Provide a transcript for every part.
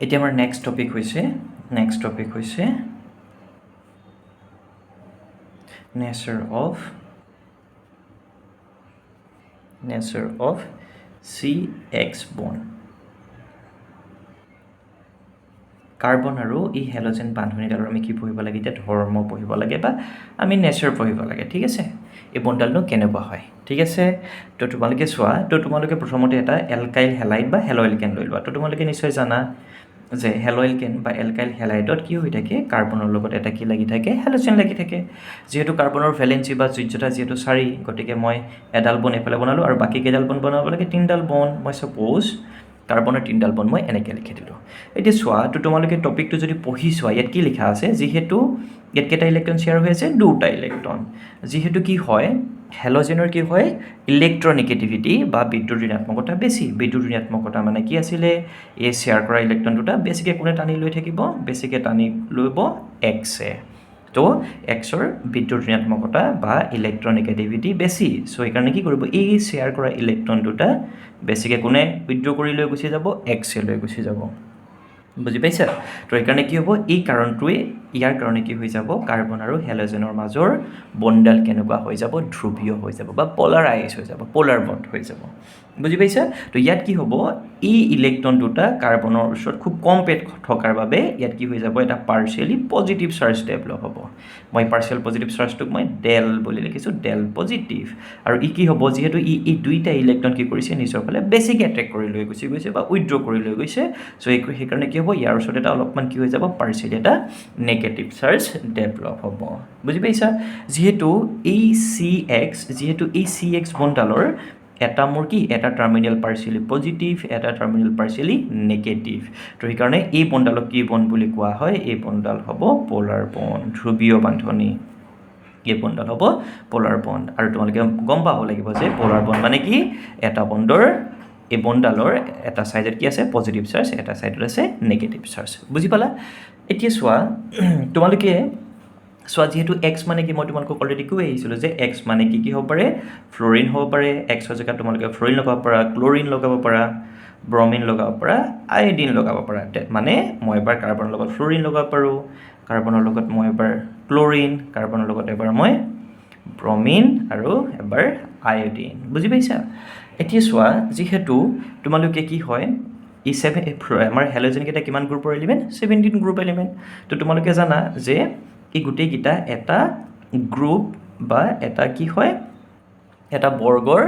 এতিয়া আমাৰ next topic হৈছে nature of CX bond carbon আৰু এই হেলোজেন বান্ধনীডালৰ আমি কি পঢ়িব লাগে এতিয়া ধৰ্ম পঢ়িব লাগে বা আমি নেচাৰ পঢ়িব লাগে ঠিক আছে এই বন্ডডালনো কেনেকুৱা হয় ঠিক আছে তো তোমালোকে চোৱা তো তোমালোকে প্ৰথমতে এটা এলকাইল হেলাইড বা হেল'এলকেন লৈ লোৱা তো তোমালোকে নিশ্চয় জানা যে হেল'এলকেন বা এলকাইল হেলাইডত কি হৈ থাকে কাৰ্বনৰ লগত এটা কি লাগি থাকে হেলোজেন লাগি থাকে যেহেতু কাৰ্বনৰ ভেলেন্সি বা যোজ্যতা যেহেতু 4 গতিকে মই এডাল বন এফালে বনালোঁ আৰু বাকী কেইডাল বন বনাব লাগে 3ডাল বন মই সাপোজ কাৰ্বনৰ 3ডাল বন মই এনেকৈ লিখি দিলোঁ এতিয়া চোৱা তো তোমালোকে টপিকটো যদি পঢ়ি চোৱা ইয়াত কি লিখা আছে যেহেতু ইয়াত কেইটা ইলেক্ট্ৰন শ্বেয়াৰ হৈ আছে 2টা ইলেক্ট্ৰন যেহেতু কি হয় হেলোজেনৰ কি হয় ইলেক্ট্ৰনিগেটিভিটি বা বিদ্যুৎ ঋণাত্মকতা বেছি বিদ্যুৎ ঋণাত্মকতা মানে কি আছিলে এই শ্বেয়াৰ কৰা ইলেক্ট্ৰন দুটা বেছিকৈ কোনে টানি লৈ থাকিব বেছিকৈ টানি লৈব এক্সে তো এক্সৰ বিদ্যুৎ ঋণাত্মকতা বা ইলেক্ট্ৰনিগেটিভিটি বেছি চ' সেইকাৰণে কি কৰিব এই শ্বেয়াৰ কৰা ইলেক্ট্ৰন দুটা বেছিকৈ কোনে উইথড্ৰ কৰি লৈ গুচি যাব এক্সে লৈ গুচি যাব বুজি পাইছা তো সেইকাৰণে কি হ'ব এই কাৰণটোৱে ইয়াৰ কাৰণে কি হৈ যাব কাৰ্বন আৰু হেলোজেনৰ মাজৰ বন্ডডাল কেনেকুৱা হৈ যাব ধ্ৰুৱীয় হৈ যাব বা পলাৰাইজ হৈ যাব পলাৰ বন্ড হৈ যাব বুজি পাইছা তো ইয়াত কি হ'ব এই ইলেক্ট্ৰন দুটা কাৰ্বনৰ ওচৰত খুব কম পেট থকাৰ বাবে ইয়াত কি হৈ যাব এটা পাৰ্চিয়েলি পজিটিভ চাৰ্জ ডেভেলপ হ'ব মই পাৰ্চিয়েল পজিটিভ চাৰ্জটোক মই ডেল বুলি লিখিছোঁ ডেল পজিটিভ আৰু ই কি হ'ব যিহেতু এই দুইটা ইলেক্ট্ৰন কি কৰিছে নিজৰ ফালে বেছিকৈ এট্ৰেক্ট কৰি লৈ গুচি গৈছে বা উইথড্ৰ কৰি লৈ গৈছে চ' সেইকাৰণে কি হ'ব ইয়াৰ ওচৰত এটা অলপমান কি হৈ যাব পাৰ্চিয়েলি এটা নেগেটিভ চাৰ্জ ডেভেলপ হ'ব বুজি পাইছা যিহেতু এই CX বন্ডডালৰ এটা মোৰ কি এটা টাৰ্মিনেল পাৰ্চিয়েলি পজিটিভ এটা টাৰ্মিনেল পাৰ্চিয়েলি নেগেটিভ তো সেইকাৰণে এই বন্ডডালক কি বন্ড বুলি কোৱা হয় এই বন্ডডাল হ'ব পলাৰ বন্ড ধ্ৰুৱীয় বান্ধনী এই বন্ডডাল হ'ব পলাৰ বন্ড আৰু তোমালোকে গম পাব লাগিব যে পলাৰ বন্ড মানে কি এটা বন্ডৰ এই বন্ডডালৰ এটা ছাইডত কি আছে পজিটিভ চাৰ্জ এটা ছাইডত আছে নেগেটিভ চাৰ্জ বুজি পালা এতিয়া চোৱা তোমালোকে চোৱা যেহেতু এক্স মানে কি মই তোমালোকক অলৰেডি কৈ আহিছিলোঁ যে এক্স মানে কি হ'ব পাৰে ফ্ল'ৰিন হ'ব পাৰে এক্সৰ জেগাত তোমালোকে ফ্ল'ৰিন লগাব পাৰা ক্ল'ৰিন লগাব পাৰা ব্ৰমিন লগাব পাৰা আয়ডিন লগাব পাৰা মানে মই এবাৰ কাৰ্বনৰ লগত ফ্ল'ৰিন লগাব পাৰোঁ কাৰ্বনৰ লগত মই এবাৰ ক্ল'ৰিন কাৰ্বনৰ লগত এবাৰ মই ব্ৰমিন আৰু এবাৰ আয়ডিন বুজি পাইছা এতিয়া চোৱা যিহেতু তোমালোকে কি হয় এই আমাৰ হেলোজেনকেইটা কিমান গ্ৰুপৰ এলিমেণ্ট 17 গ্ৰুপ এলিমেণ্ট তো তোমালোকে জানা যে এই গোটেইকেইটা এটা গ্ৰুপ বা এটা কি হয় এটা বৰ্গৰ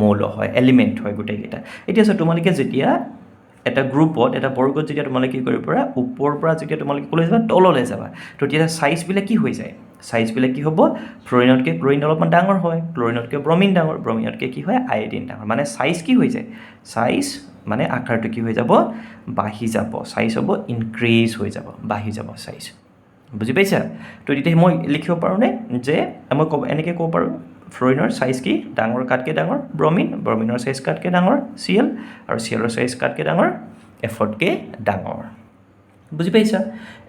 মৌল হয় এলিমেণ্ট হয় গোটেইকেইটা এতিয়া চোৱা তোমালোকে যেতিয়া এটা গ্ৰুপত এটা বৰ্গত যেতিয়া তোমালোকে কি কৰিব পাৰা ওপৰৰ পৰা যেতিয়া তোমালোকে ক'লৈ যাবা তললৈ যাবা তো তেতিয়া চাইজবিলাক কি হৈ যায় চাইজবিলাক কি হ'ব ফ্ল'ৰিনতকৈ ক্ল'ৰিন অলপমান ডাঙৰ হয় ক্ল'ৰিনতকৈ ব্ৰমিন ডাঙৰ ব্ৰমিনতকৈ কি হয় আয়ডিন ডাঙৰ মানে চাইজ কি হৈ যায় চাইজ মানে আকাৰটো কি হৈ যাব বাঢ়ি যাব চাইজ হ'ব ইনক্ৰিজ হৈ যাব বাঢ়ি যাব চাইজ বুজি পাইছা তো তেতিয়া মই লিখিব পাৰোঁনে যে মই এনেকৈ ক'ব পাৰোঁ ফ্ল'ৰিনৰ চাইজ কি ডাঙৰ কাতকৈ ডাঙৰ ব্ৰমিনৰ চাইজ কাতকৈ ডাঙৰ Cl আৰু Clৰ চাইজ কাতকৈ ডাঙৰ Fতকৈ ডাঙৰ বুজি পাইছা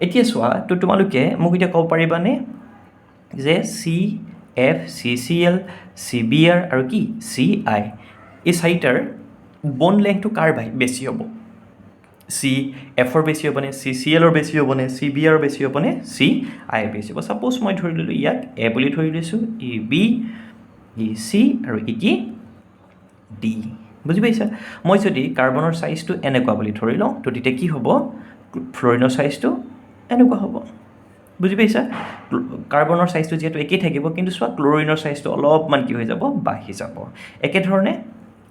এতিয়া চোৱা তো তোমালোকে মোক এতিয়া ক'ব পাৰিবানে যে CF CCl CBr আৰু কি CI এই চাৰিটাৰ বন্ড লেংথটো কাৰ বেছি হ'ব CFৰ বেছি হ'বনে CCLৰ বেছি হ'বনে CBৰ বেছি হ'বনে CI বেছি হ'ব ছাপ'জ মই ধৰি ল'লোঁ ইয়াক A বুলি ধৰি লৈছোঁ B C আৰু কি D বুজি পাইছা মই যদি কাৰ্বনৰ চাইজটো এনেকুৱা বুলি ধৰি লওঁ তো তেতিয়া কি হ'ব ফ্ল'ৰিনৰ চাইজটো এনেকুৱা হ'ব বুজি পাইছা কাৰ্বনৰ চাইজটো যিহেতু একেই থাকিব কিন্তু চোৱা ক্ল'ৰিনৰ চাইজটো অলপমান কি হৈ যাব বাঢ়ি যাব একেধৰণে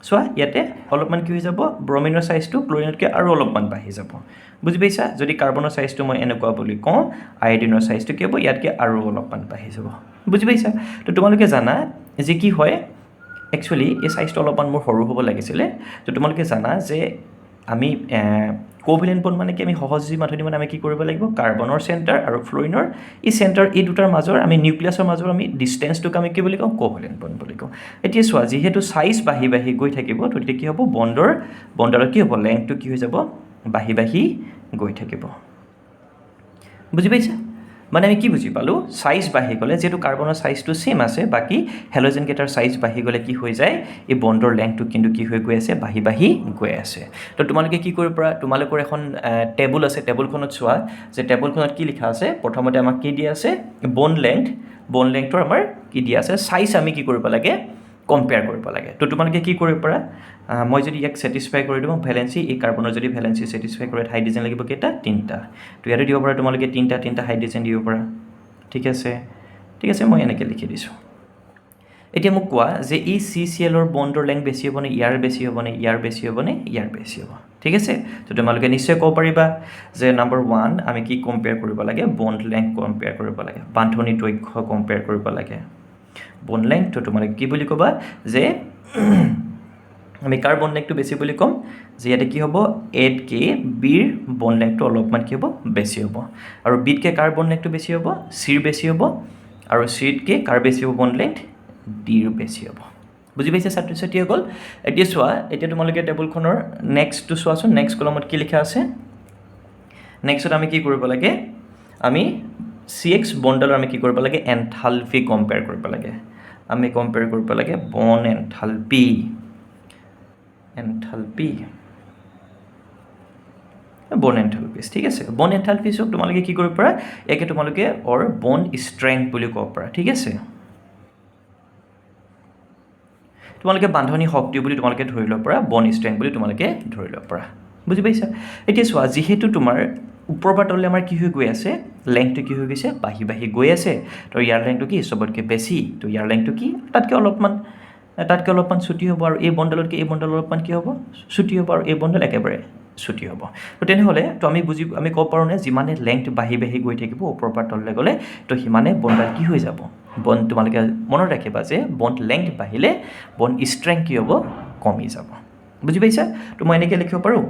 চোৱা ইয়াতে অলপমান কি হৈ যাব ব্ৰমিনৰ চাইজটো ক্ল'ৰিনতকৈ আৰু অলপমান বাঢ়ি যাব বুজি পাইছা যদি কাৰ্বনৰ চাইজটো মই এনেকুৱা বুলি কওঁ আয়ডিনৰ চাইজটো কি হ'ব ইয়াতকৈ আৰু অলপমান বাঢ়ি যাব বুজি পাইছা তো তোমালোকে জানা যে কি হয় একচুৱেলি এই চাইজটো অলপমান মোৰ সৰু হ'ব লাগিছিলে তো তোমালোকে জানা যে আমি কোভেলেণ্ট বন্ড মানে কি আমি সহজে মাথনি মানে আমি কি কৰিব লাগিব কাৰ্বনৰ চেণ্টাৰ আৰু ফ্ল'ৰিনৰ এই চেণ্টাৰ এই দুটাৰ মাজৰ আমি নিউক্লিয়াছৰ মাজৰ আমি ডিষ্টেঞ্চটোক আমি কি বুলি কওঁ কোভেলেণ্ট বন্ড বুলি কওঁ এতিয়া চোৱা যিহেতু চাইজ বাঢ়ি বাঢ়ি গৈ থাকিব তো তেতিয়া কি হ'ব বণ্ডৰ কি হ'ব লেংথটো কি হৈ যাব বাঢ়ি বাঢ়ি গৈ থাকিব বুজি পাইছা মানে আমি কি বুজি পালোঁ চাইজ বাঢ়ি গ'লে যিহেতু কাৰ্বনৰ চাইজটো ছেম আছে বাকী হেল'জেনকেইটাৰ চাইজ বাঢ়ি গ'লে কি হৈ যায় এই বণ্ডৰ লেংথটো কিন্তু কি হৈ গৈ আছে বাঢ়ি বাঢ়ি গৈ আছে তো তোমালোকে কি কৰিব পাৰা তোমালোকৰ এখন টেবুল আছে টেবুলখনত চোৱা যে টেবুলখনত কি লিখা আছে প্ৰথমতে আমাক কি দিয়া আছে বণ্ড লেংথৰ আমাৰ কি দিয়া আছে চাইজ আমি কি কৰিব লাগে কম্পেয়াৰ কৰিব লাগে তো তোমালোকে কি কৰিব পাৰা মই যদি ইয়াক ছেটিছফাই কৰি দিওঁ ভেলেঞ্চি এই কাৰ্বনৰ যদি ভেলেঞ্চি ছেটিছফাই কৰে হাইড্ৰজেন লাগিব কেইটা 3টা তো ইয়াতে দিব পাৰা তোমালোকে 3টা হাইড্ৰজেন দিব পাৰা ঠিক আছে মই এনেকৈ লিখি দিছোঁ এতিয়া মোক কোৱা যে এই CClৰ বণ্ডৰ লেংথ বেছি হ'বনে ইয়াৰ বেছি হ'বনে ইয়াৰ বেছি হ'বনে ইয়াৰ বেছি হ'ব ঠিক আছে তো তোমালোকে নিশ্চয় ক'ব পাৰিবা যে নম্বৰ 1 আমি কি কম্পেয়াৰ কৰিব লাগে বণ্ড লেংথ কম্পেয়াৰ কৰিব লাগে বান্ধনি দৈৰ্ঘ্য কম্পেয়াৰ কৰিব লাগে বণ্ড লেংথটো তোমালোকে কি বুলি ক'বা যে আমি কাৰ বণ্ড লেংথটো বেছি বুলি ক'ম যে ইয়াতে কি হ'ব এতকৈ বিৰ বণ্ড লেংথটো অলপমান কি হ'ব বেছি হ'ব আৰু বিতকৈ কাৰ বণ্ড লেংথটো বেছি হ'ব চিৰ বেছি হ'ব আৰু চিতকৈ কাৰ বেছি হ'ব বণ্ড লেংথ ডিৰ বেছি হ'ব বুজি পাইছে ছাত্ৰ ছাত্ৰীসকল এতিয়া চোৱা এতিয়া তোমালোকে টেবুলখনৰ নেক্সটটো চোৱাচোন নেক্সট কলমত কি লিখা আছে নেক্সটত আমি কি কৰিব লাগে আমি CX বণ্ডডালৰ আমি কি কৰিব লাগে এনথালপি কম্পেয়াৰ কৰিব লাগে আমি কম্পেয়াৰ কৰিব লাগে বণ্ড এনথালপি বণ্ড এনথালপিজ ঠিক আছে বণ্ড এনথালপিজক তোমালোকে কি কৰিব পাৰা একে তোমালোকে অৰ বণ্ড ষ্ট্ৰেংথ বুলি ক'ব পাৰা ঠিক আছে তোমালোকে বান্ধনি শক্তি বুলি তোমালোকে ধৰি ল'ব পাৰা বণ্ড ষ্ট্ৰেংথ বুলি তোমালোকে ধৰি ল'ব পাৰা বুজি পাইছা এতিয়া চোৱা যিহেতু তোমাৰ ওপৰৰ পৰা তললৈ আমাৰ কি হৈ গৈ আছে লেংথটো কি হৈ গৈছে বাঢ়ি বাঢ়ি গৈ আছে তো ইয়াৰ লেংথটো কি চবতকৈ বেছি তো ইয়াৰ লেংথটো কি তাতকৈ অলপমান ছুটি হ'ব আৰু এই বণ্ডলতকৈ এই বণ্ডল অলপমান কি হ'ব ছুটি হ'ব আৰু এই বণ্ডল একেবাৰে ছুটি হ'ব তো তেনেহ'লে তো আমি ক'ব পাৰোঁ নে যিমানে লেংথ বাঢ়ি বাঢ়ি গৈ থাকিব ওপৰৰ পৰা তললৈ গ'লে তো সিমানে বণ্ডডাল কি হৈ যাব বণ্ড তোমালোকে মনত ৰাখিবা যে বণ্ড লেংথ বাঢ়িলে বণ্ড ষ্ট্ৰেংথ কি হ'ব কমি যাব বুজি পাইছা তো মই এনেকৈ লিখিব পাৰোঁ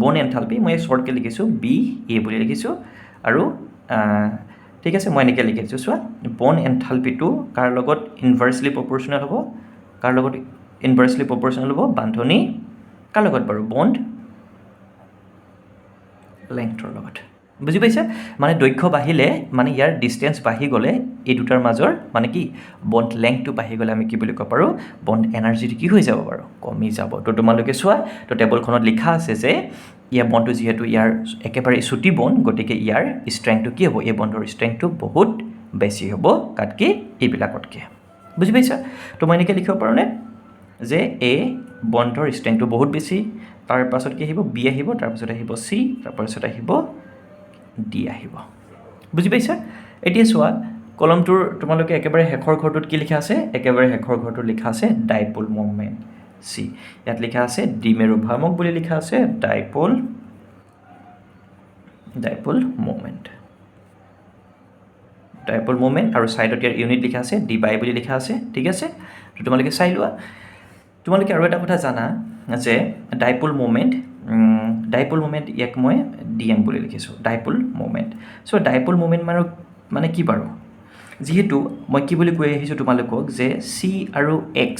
বণ্ড এনথালপি মই শ্বৰ্টকৈ লিখিছোঁ BA বুলি লিখিছোঁ আৰু ঠিক আছে মই এনেকৈ লিখি দিছোঁ চোৱা বণ্ড এনথালপিটো কাৰ লগত ইনভাৰ্চলি প্ৰপৰ্চনেল হ'ব বান্ধনি কাৰ লগত বাৰু বণ্ড লেংথৰ লগত বুজি পাইছা মানে দৈৰ্ঘ্য বাঢ়িলে মানে ইয়াৰ ডিষ্টেঞ্চ বাঢ়ি গ'লে এই দুটাৰ মাজৰ মানে কি বণ্ড লেংথটো বাঢ়ি গ'লে আমি কি বুলি ক'ব পাৰোঁ বণ্ড এনাৰ্জিটো কি হৈ যাব বাৰু কমি যাব তো তোমালোকে চোৱা তো টেবুলখনত লিখা আছে যে ইয়াৰ বণ্ডটো যিহেতু ইয়াৰ একেবাৰে ছুটি বণ্ড গতিকে ইয়াৰ ষ্ট্ৰেংথটো কি হ'ব এই বণ্ডৰ ষ্ট্ৰেংথটো বহুত বেছি হ'ব কাতকৈ এইবিলাকতকৈ বুজি পাইছা তো মই এনেকৈ লিখিব পাৰোঁনে যে এ বণ্ডৰ ষ্ট্ৰেংথটো বহুত বেছি তাৰপাছত কি আহিব বি আহিব তাৰপাছত আহিব চি তাৰপাছত আহিব ডি আহিব বুজি পাইছা এতিয়া চোৱা কলমটোৰ তোমালোকে একেবাৰে শেষৰ ঘৰটোত কি লিখা আছে একেবাৰে শেষৰ ঘৰটোত লিখা আছে ডাইপোল মুভমেণ্ট চি ইয়াত লিখা আছে দ্বিমেৰু ভ্ৰামক বুলি লিখা আছে ডাইপোল মুভমেণ্ট আৰু ছাইডত ইয়াৰ ইউনিট লিখা আছে ডিবাই বুলি লিখা আছে ঠিক আছে তো তোমালোকে চাই লোৱা তোমালোকে আৰু এটা কথা জানা যে ডাইপোল মুভমেণ্ট ইয়াক মই DM বুলি লিখিছোঁ ডাইপোল মুভমেণ্ট চ' ডাইপোল মুভমেণ্ট মানে কি বাৰু যিহেতু মই কি বুলি কৈ আহিছোঁ তোমালোকক যে C আৰু X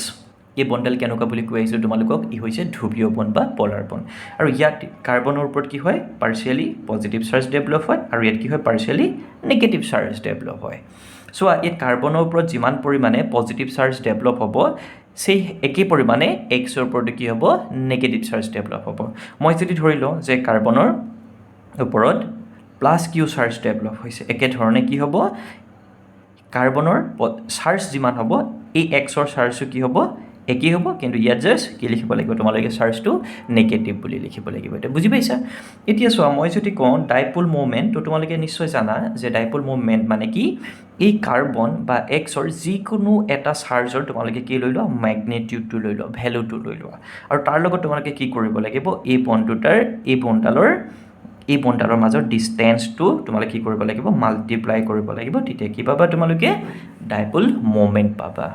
এই বণ্ডডাল কেনেকুৱা বুলি কৈ আহিছোঁ তোমালোকক ই হৈছে ধ্ৰুৱীয় বণ্ড বা পলাৰ বণ্ড আৰু ইয়াত কাৰ্বনৰ ওপৰত কি হয় পাৰ্চিয়েলি পজিটিভ চাৰ্জ ডেভেলপ হয় আৰু ইয়াত কি হয় পাৰ্চিয়েলি নেগেটিভ চাৰ্জ ডেভেলপ হয় চ' ইয়াত কাৰ্বনৰ ওপৰত যিমান পৰিমাণে পজিটিভ চাৰ্জ ডেভেলপ হ'ব সেই একেই পৰিমাণে এক্সৰ ওপৰতো কি হ'ব নেগেটিভ চাৰ্জ ডেভেলপ হ'ব মই যদি ধৰি লওঁ যে কাৰ্বনৰ ওপৰত প্লাছ কিউ চাৰ্জ ডেভেলপ হৈছে একেধৰণে কি হ'ব কাৰ্বনৰ চাৰ্জ যিমান হ'ব এই এক্সৰ চাৰ্জটো কি হ'ব একেই হ'ব কিন্তু ইয়াত জাষ্ট কি লিখিব লাগিব তোমালোকে চাৰ্জটো নেগেটিভ বুলি লিখিব লাগিব এতিয়া বুজি পাইছা এতিয়া চোৱা মই যদি কওঁ ডাইপোল মুভমেণ্ট তো তোমালোকে নিশ্চয় জানা যে ডাইপোল মুভমেণ্ট মানে কি এই কাৰ্বন বা এক্সৰ যিকোনো এটা চাৰ্জৰ তোমালোকে কি লৈ লোৱা মেগনিটিউডটো লৈ লোৱা ভেলুটো লৈ লোৱা আৰু তাৰ লগত তোমালোকে কি কৰিব লাগিব এই বণ্ডডালৰ মাজৰ ডিষ্টেঞ্চটো তোমালোকে কি কৰিব লাগিব মাল্টিপ্লাই কৰিব লাগিব তেতিয়া কি পাবা তোমালোকে ডাইপোল মুভমেণ্ট পাবা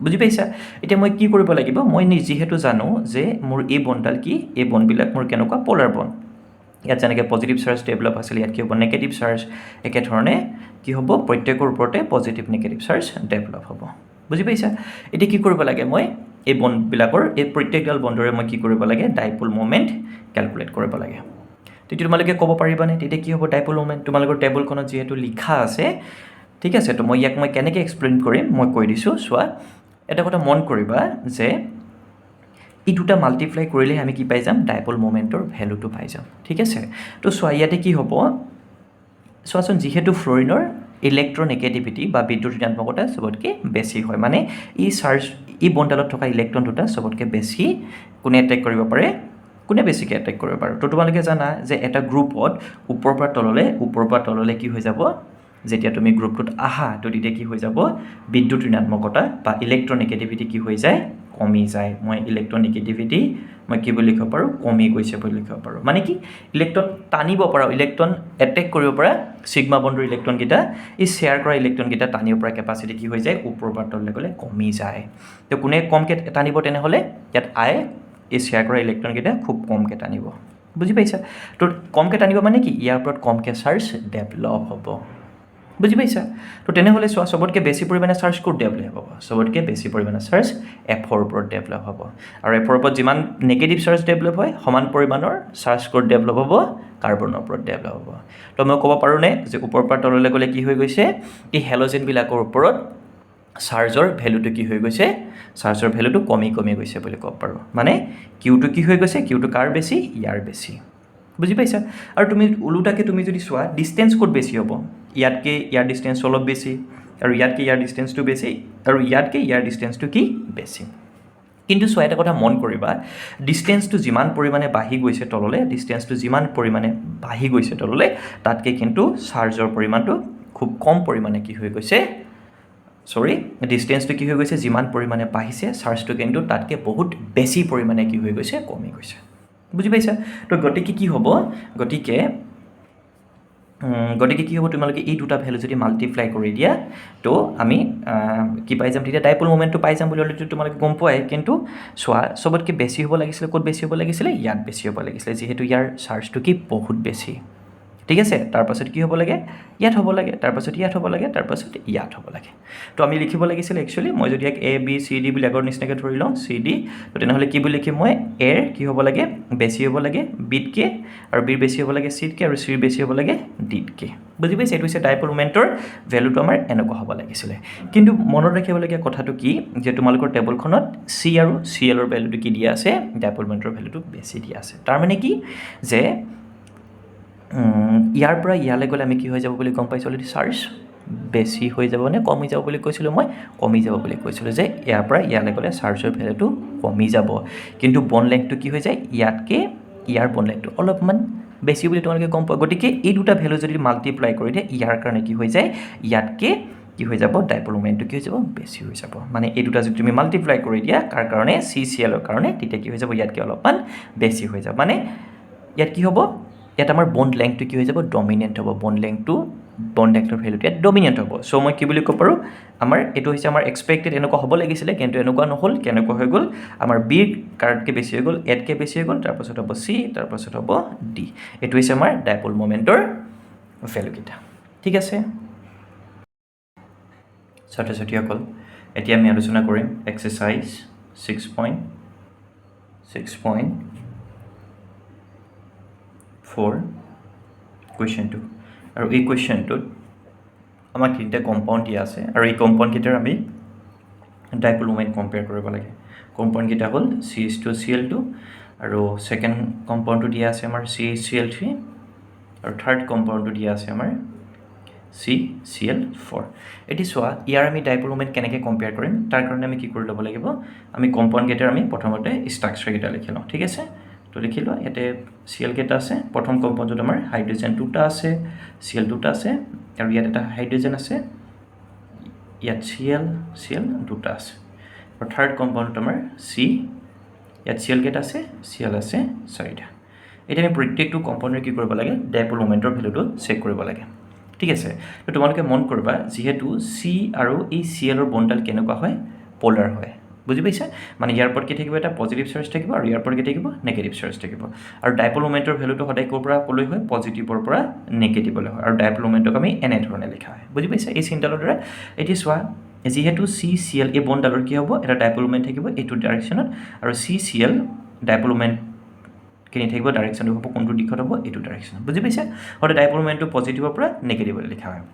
বুজি পাইছা এতিয়া মই কি কৰিব লাগিব মই যিহেতু জানো যে মোৰ এই বণ্ডডাল কি এই বণ্ডবিলাক মোৰ কেনেকুৱা পলাৰ বণ্ড ইয়াত যেনেকৈ পজিটিভ চাৰ্জ ডেভেলপ আছিল ইয়াত কি হ'ব নেগেটিভ চাৰ্জ একেধৰণে কি হ'ব প্ৰত্যেকৰ ওপৰতে পজিটিভ নেগেটিভ চাৰ্জ ডেভেলপ হ'ব বুজি পাইছা এতিয়া কি কৰিব লাগে মই এই বণ্ডবিলাকৰ এই প্ৰত্যেকডাল বণ্ডৰে মই কি কৰিব লাগে ডাইপোল মুভমেণ্ট কেলকুলেট কৰিব লাগে তেতিয়া তোমালোকে ক'ব পাৰিবানে তেতিয়া কি হ'ব ডাইপল মোমেণ্ট তোমালোকৰ টেবুলখনত যিহেতু লিখা আছে ঠিক আছে তো মই ইয়াক মই কেনেকৈ এক্সপ্লেইন কৰিম মই কৈ দিছোঁ চোৱা এটা কথা মন কৰিবা যে এই দুটা মাল্টিপ্লাই কৰিলে আমি কি পাই যাম ডাইপল মোমেণ্টৰ ভেলুটো পাই যাম ঠিক আছে তো চোৱা ইয়াতে কি হ'ব চোৱাচোন যিহেতু ফ্ল'ৰিনৰ ইলেক্ট্ৰনেগেটিভিটি বা বিদ্যুৎ ঋণাত্মকতা চবতকৈ বেছি হয় মানে এই বণ্ডালত থকা ইলেক্ট্ৰন দুটা চবতকৈ বেছি কোনে এটেক কৰিব পাৰে কোনে বেছিকৈ এটেক কৰিব পাৰে তো তোমালোকে জানা যে এটা গ্ৰুপত ওপৰৰ পৰা তললৈ কি হৈ যাব যেতিয়া তুমি গ্ৰুপটোত আহা তো তেতিয়া কি হৈ যাব বিদ্যুৎ ঋণাত্মকতা বা ইলেক্ট্ৰনেগেটিভিটি কি হৈ যায় কমি যায় মই ইলেক্ট্ৰনেগেটিভিটি মই কি বুলি লিখিব পাৰোঁ কমি গৈছে বুলি লিখিব পাৰোঁ মানে কি ইলেক্ট্ৰন টানিব পৰা ইলেক্ট্ৰন এটেক কৰিব পৰা ছিগমা বণ্ডৰ ইলেক্ট্ৰনকেইটা এই শ্বেয়াৰ কৰা ইলেক্ট্ৰনকেইটা টানিব পৰা কেপাচিটি কি হৈ যায় ওপৰৰ পৰা তললৈ গ'লে কমি যায় তো কোনে কমকৈ টানিব তেনেহ'লে ইয়াত এই শ্বেয়াৰ কৰা ইলেক্ট্ৰনকেইটা খুব কমকৈ টানিব বুজি পাইছা তো কমকৈ টানিব মানে কি ইয়াৰ ওপৰত কমকৈ চাৰ্জ ডেভেলপ হ'ব বুজি পাইছা তো তেনেহ'লে চোৱা চবতকৈ বেছি পৰিমাণে চাৰ্জ ক'ত ডেভেলপ হ'ব চবতকৈ বেছি পৰিমাণে চাৰ্জ এফৰ ওপৰত ডেভেলপ হ'ব আৰু এফৰ ওপৰত যিমান নেগেটিভ চাৰ্জ ডেভেলপ হয় সমান পৰিমাণৰ চাৰ্জ ক'ত ডেভেলপ হ'ব কাৰ্বনৰ ওপৰত ডেভেলপ হ'ব তো মই ক'ব পাৰোঁনে যে ওপৰৰ পৰা তললৈ গ'লে কি হৈ গৈছে এই হেল'জেনবিলাকৰ ওপৰত চাৰ্জৰ ভেলুটো কি হৈ গৈছে চাৰ্জৰ ভেলুটো কমি গৈছে বুলি ক'ব পাৰোঁ মানে কিউটো কি হৈ গৈছে কিউটো কাৰ বেছি ইয়াৰ বেছি বুজি পাইছা আৰু তুমি ওলোটাকৈ তুমি যদি চোৱা ডিষ্টেঞ্চ ক'ত বেছি হ'ব ইয়াতকৈ ইয়াৰ ডিষ্টেঞ্চ অলপ বেছি আৰু ইয়াতকৈ ইয়াৰ ডিষ্টেঞ্চটো বেছি আৰু ইয়াতকৈ ইয়াৰ ডিষ্টেঞ্চটো কি বেছি কিন্তু চোৱা এটা কথা মন কৰিবা ডিষ্টেঞ্চটো যিমান পৰিমাণে বাঢ়ি গৈছে তললৈ তাতকৈ কিন্তু চাৰ্জৰ পৰিমাণটো খুব কম পৰিমাণে কি হৈ গৈছে ডিষ্টেঞ্চটো কি হৈ গৈছে যিমান পৰিমাণে বাঢ়িছে চাৰ্জটো কিন্তু তাতকৈ বহুত বেছি পৰিমাণে কি হৈ গৈছে কমি গৈছে বুজি পাইছা তো গতিকে কি হ'ব গতিকে কি হ'ব তোমালোকে এই দুটা ভেলু যদি মাল্টিপ্লাই কৰি দিয়া তো আমি কি পাই যাম তেতিয়া ডাইপল মোমেণ্টটো পাই যাম বুলি অলৰেডি তোমালোকে গম পোৱাই কিন্তু চোৱা চবতকৈ বেছি হ'ব লাগিছিলে ক'ত বেছি হ'ব লাগিছিলে ইয়াত বেছি হ'ব লাগিছিলে যিহেতু ইয়াৰ চাৰ্জটো কি বহুত বেছি ঠিক আছে তাৰপাছত কি হ'ব লাগে ইয়াত হ'ব লাগে তাৰপাছত ইয়াত হ'ব লাগে তাৰপাছত ইয়াত হ'ব লাগে তো আমি লিখিব লাগিছিলে একচুৱেলি মই যদি ইয়াক এ বি চি ডি বুলি আগৰ নিচিনাকৈ ধৰি লওঁ চি ডি তো তেনেহ'লে কি বুলি লিখিম মই এৰ কি হ'ব লাগে বেছি হ'ব লাগে বিতকৈ আৰু বিৰ বেছি হ'ব লাগে চিতকৈ আৰু চিৰ বেছি হ'ব লাগে ডিতকৈ বুজি পাইছে এইটো হৈছে ডাইপল মোমেণ্টৰ ভেলুটো আমাৰ এনেকুৱা হ'ব লাগিছিলে কিন্তু মনত ৰাখিবলগীয়া কথাটো কি যে তোমালোকৰ টেবুলখনত চি আৰু চি এলৰ ভেলুটো কি দিয়া আছে ডাইপল মোমেণ্টৰ ভেলুটো বেছি দিয়া আছে তাৰমানে কি যে ইয়াৰ পৰা ইয়ালৈ গ'লে আমি কি হৈ যাব বুলি গম পাইছোঁ অলৰেডি চাৰ্জ বেছি হৈ যাব নে কমি যাব বুলি কৈছিলোঁ মই কমি যাব বুলি কৈছিলোঁ যে ইয়াৰ পৰা ইয়ালৈ গ'লে চাৰ্জৰ ভেলুটো কমি যাব কিন্তু বন লেংথটো কি হৈ যায় ইয়াতকৈ ইয়াৰ বন লেংথটো অলপমান বেছি বুলি তোমালোকে গম পোৱা গতিকে এই দুটা ভেলু যদি মাল্টিপ্লাই কৰি দিয়ে ইয়াৰ কাৰণে কি হৈ যায় ইয়াতকৈ কি হৈ যাব ডাইপল মোমেণ্টটো কি হৈ যাব বেছি হৈ যাব মানে এই দুটা যদি তুমি মাল্টিপ্লাই কৰি দিয়া কাৰ কাৰণে চি চি এলৰ কাৰণে তেতিয়া কি হৈ যাব ইয়াতকৈ অলপমান বেছি হৈ যাব মানে ইয়াত কি হ'ব ইয়াত আমাৰ বণ্ড লেংথটো কি হৈ যাব ডমিনেণ্ট হ'ব বণ্ড লেংথৰ ভেলুটো ইয়াত ডমিনেণ্ট হ'ব চ' মই কি বুলি ক'ব পাৰোঁ আমাৰ এইটো হৈছে আমাৰ এক্সপেক্টেড এনেকুৱা হ'ব লাগিছিলে কিন্তু এনেকুৱা নহ'ল কেনেকুৱা হৈ গ'ল আমাৰ বিৰ কাৰতকৈ বেছি হৈ গ'ল এতকৈ বেছি হৈ গ'ল তাৰপাছত হ'ব চি তাৰপাছত হ'ব ডি এইটো হৈছে আমাৰ ডাইপল মোমেণ্টৰ ভেলুকেইটা ঠিক আছে ছাত্ৰ ছাত্ৰীসকল এতিয়া আমি আলোচনা কৰিম এক্সাৰচাইজ 6.4 কুৱেশ্যনটো আৰু এই কুৱেশ্যনটোত আমাক তিনিটা কম্পাউণ্ড দিয়া আছে আৰু এই কম্পাউণ্ডকেইটাৰ আমি ডাইপল মোমেণ্ট কম্পেয়াৰ কৰিব লাগে কম্পাউণ্ডকেইটা হ'ল CH2Cl2 আৰু ছেকেণ্ড কম্পাউণ্ডটো দিয়া আছে আমাৰ CHCl3 আৰু থাৰ্ড কম্পাউণ্ডটো দিয়া আছে আমাৰ CCl4 এটি চোৱা ইয়াৰ আমি ডাইপল মোমেণ্ট কেনেকৈ কম্পেয়াৰ কৰিম তাৰ কাৰণে আমি কি কৰি ল'ব লাগিব আমি কম্পাউণ্ডকেইটাৰ আমি প্ৰথমতে ষ্ট্ৰাকচাৰকেইটা লিখি লওঁ ঠিক আছে তো লিখি লোৱা ইয়াতে চিএল কেইটা আছে প্ৰথম কম্পাউণ্ডত আমাৰ হাইড্ৰজেন দুটা আছে চিএল দুটা আছে আৰু ইয়াত এটা হাইড্ৰজেন আছে ইয়াত চিএল দুটা আছে আৰু থাৰ্ড কম্পাউণ্ডত আমাৰ ইয়াত চিএল কেইটা আছে চিএল আছে চাৰিটা এতিয়া আমি প্ৰত্যেকটো কম্পাউণ্ডৰ কি কৰিব লাগে ডাইপল মোমেণ্টৰ ভেলুটো চেক কৰিব লাগে ঠিক আছে তো তোমালোকে মন কৰিবা যিহেতু চি আৰু এই চিএলৰ বণ্ডডাল কেনেকুৱা হয় পলাৰ হয় বুজি পাইছা মানে ইয়াৰ ওপৰত কি থাকিব এটা পজিটিভ চাৰ্জ থাকিব আৰু ইয়াৰ ওপৰত কি থাকিব নেগেটিভ চাৰ্জ থাকিব আৰু ডাইপল মোমেণ্টৰ ভেলুটো সদায় ক'ৰ পৰা ক'লৈ হয় পজিটিভৰ পৰা নেগেটিভলৈ হয় আৰু ডাইপল মোমেণ্টক আমি এনেধৰণে লিখা হয় বুজি পাইছা এই চিনডালৰ দ্বাৰা এতিয়া চোৱা যিহেতু CCl এই বণ্ডডালৰ কি হ'ব এটা ডাইপল মোমেণ্ট থাকিব এইটো ডাইৰেকশ্যনত আৰু CCl ডাইপল মোমেণ্ট কেনি থাকিব ডাইৰেকশ্যনটো হ'ব কোনটো দিশত হ'ব এইটো ডাইৰেকশ্যন বুজি পাইছে হয়তো ডাইপল মোমেণ্টটো পজিটিভৰ পৰা নেগেটিভলৈ লিখা হয়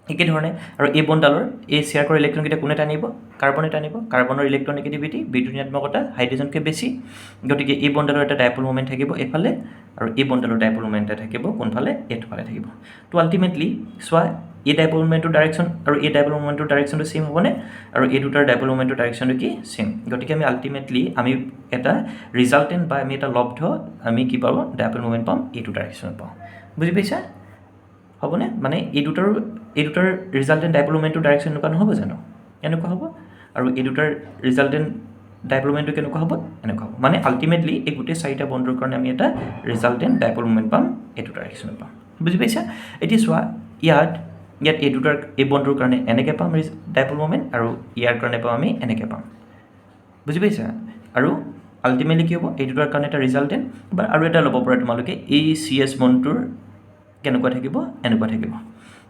একেধৰণে আৰু এই বণ্ডালৰ এই শ্বেয়াৰ কৰা ইলেক্ট্ৰনকেইটা কোনে টানিব কাৰ্বনে টানিব কাৰ্বনৰ ইলেক্ট্ৰন নেগেটিভিটি বিদ্যুৎ ঋণাত্মকতা হাইড্ৰজেনকৈ বেছি গতিকে এই বণ্ডালৰ এটা ডাইপল মোমেণ্ট থাকিব এইফালে আৰু এই বণ্ডালৰ ডাইপল মোমেণ্ট এটা থাকিব কোনফালে এইফালে থাকিব তো আল্টিমেটলি চোৱা এই ডাইপল মোমেণ্টৰ ডাইৰেকশ্যন আৰু এই ডাইপল মোমেণ্টৰ ডাইৰেকশ্যনটো সেম হ'বনে আৰু এই দুটাৰ ডাইপল মোমেণ্টৰ ডাইৰেকশ্যনটো কি সেম গতিকে আমি আল্টিমেটলি আমি এটা ৰিজাল্টেণ্ট বা আমি এটা লব্ধ আমি কি পাব ডাইপল মোমেণ্ট পাম এইটো ডাইৰেকশ্যনত পাওঁ বুজি পাইছা হ'বনে মানে এই দুটাৰ ৰিজাল্টেণ্ট ডাইপল মোমেণ্টৰ ডাইৰেকশ্যন এনেকুৱা নহ'ব জানো এনেকুৱা হ'ব আৰু এই দুটাৰ ৰিজাল্টেণ্ট ডাইপল মোমেণ্টটো কেনেকুৱা হ'ব এনেকুৱা হ'ব মানে আল্টিমেটলি এই গোটেই চাৰিটা বণ্ডৰ কাৰণে আমি এটা ৰিজাল্টেণ্ট ডাইপল মোমেণ্ট পাম এইটো ডাইৰেকশ্যনত পাম বুজি পাইছা এতিয়া চোৱা ইয়াত এই দুটাৰ এই বণ্ডৰ কাৰণে এনেকৈ পাম ডাইপল মোমেণ্ট আৰু ইয়াৰ কাৰণে পাম আমি এনেকৈ পাম বুজি পাইছা আৰু আল্টিমেটলি কি হ'ব এই দুটাৰ কাৰণে এটা ৰিজাল্টেণ্ট বা আৰু এটা ল'ব পৰা তোমালোকে এই CS বণ্ডটোৰ কেনেকুৱা থাকিব এনেকুৱা থাকিব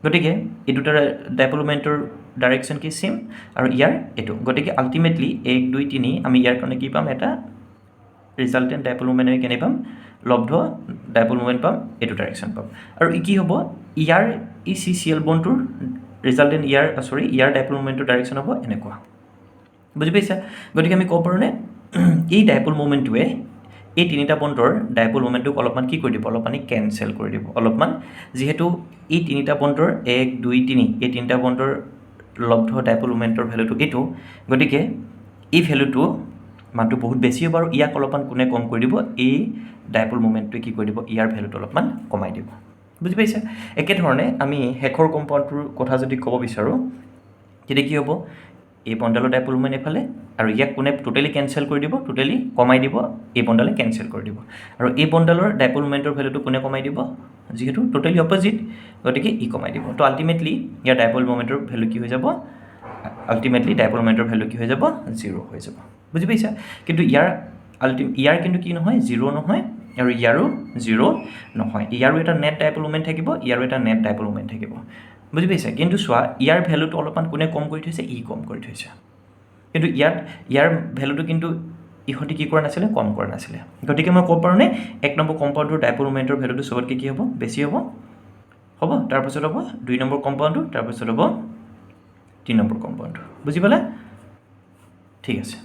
গতিকে এই দুটাৰ ডাইপল মোমেণ্টৰ ডাইৰেকশ্যন কি সেম আৰু ইয়াৰ এইটো গতিকে আল্টিমেটলি 1 2 3 আমি ইয়াৰ কাৰণে কি পাম এটা ৰিজাল্টেণ্ট ডাইপল মোমেণ্ট আমি কেনে পাম লব্ধ ডাইপল মোমেণ্ট পাম এইটো ডাইৰেকশ্যন পাম আৰু ই কি হ'ব ইয়াৰ এই CCl বণ্ডটোৰ ৰিজাল্টেণ্ট ইয়াৰ ডাইপল মোমেণ্টৰ ডাইৰেকশ্যন হ'ব এনেকুৱা বুজি পাইছা গতিকে আমি ক'ব পাৰোঁনে এই ডাইপল মোমেণ্টটোৱে এই তিনিটা বণ্ডৰ ডাইপল মোমেণ্টটোক অলপমান কি কৰি দিব অলপমান কেনচেল কৰি দিব অলপমান যিহেতু এই তিনিটা বণ্ডৰ 1 2 3 এই তিনিটা বণ্ডৰ লব্ধ ডাইপল মোমেণ্টৰ ভেলুটো এইটো গতিকে এই ভেলুটো মানটো বহুত বেছি হ'ব আৰু ইয়াক অলপমান কোনে কম কৰি দিব এই ডাইপল মোমেণ্টটোৱে কি কৰি দিব ইয়াৰ ভেলুটো অলপমান কমাই দিব বুজি পাইছা একেধৰণে আমি শেষৰ কম্পাউণ্ডটোৰ কথা যদি ক'ব বিচাৰোঁ তেতিয়া কি হ'ব এই বণ্ডালৰ ডাইপল মোমেণ্ট এফালে আৰু ইয়াক কোনে টোটেলি কেনচেল কৰি দিব টোটেলি কমাই দিব এই বণ্ডালে কেনচেল কৰি দিব আৰু এই বণ্ডালৰ ডাইপল মোমেণ্টৰ ভেলুটো কোনে কমাই দিব যিহেতু টোটেলি অপজিট গতিকে ই কমাই দিব তো আল্টিমেটলি ইয়াৰ ডাইপল মোমেণ্টৰ ভেলু কি হৈ যাব আল্টিমেটলি ডাইপল মোমেণ্টৰ ভেলু কি হৈ যাব 0 হৈ যাব বুজি পাইছা কিন্তু ইয়াৰ কিন্তু কি নহয় 0 নহয় আৰু ইয়াৰো 0 নহয় ইয়াৰো এটা নেট ডাইপল মোমেণ্ট থাকিব ইয়াৰো এটা নেট ডাইপল মোমেণ্ট থাকিব বুজি পাইছা কিন্তু চোৱা ইয়াৰ ভেলুটো অলপমান কোনে কম কৰি থৈছে ই কম কৰি থৈছে কিন্তু ইয়াৰ ভেলুটো কিন্তু ইহঁতে কি কৰা নাছিলে কম কৰা নাছিলে গতিকে মই ক'ব পাৰোঁনে 1 নম্বৰ কম্পাউণ্ডৰ ডাইপল মোমেণ্টৰ ভেলুটো সবতকৈ কি হ'ব বেছি হ'ব তাৰপিছত হ'ব 2 নম্বৰ কম্পাউণ্ডটো তাৰপিছত হ'ব 3 নম্বৰ কম্পাউণ্ডটো বুজি পালা ঠিক আছে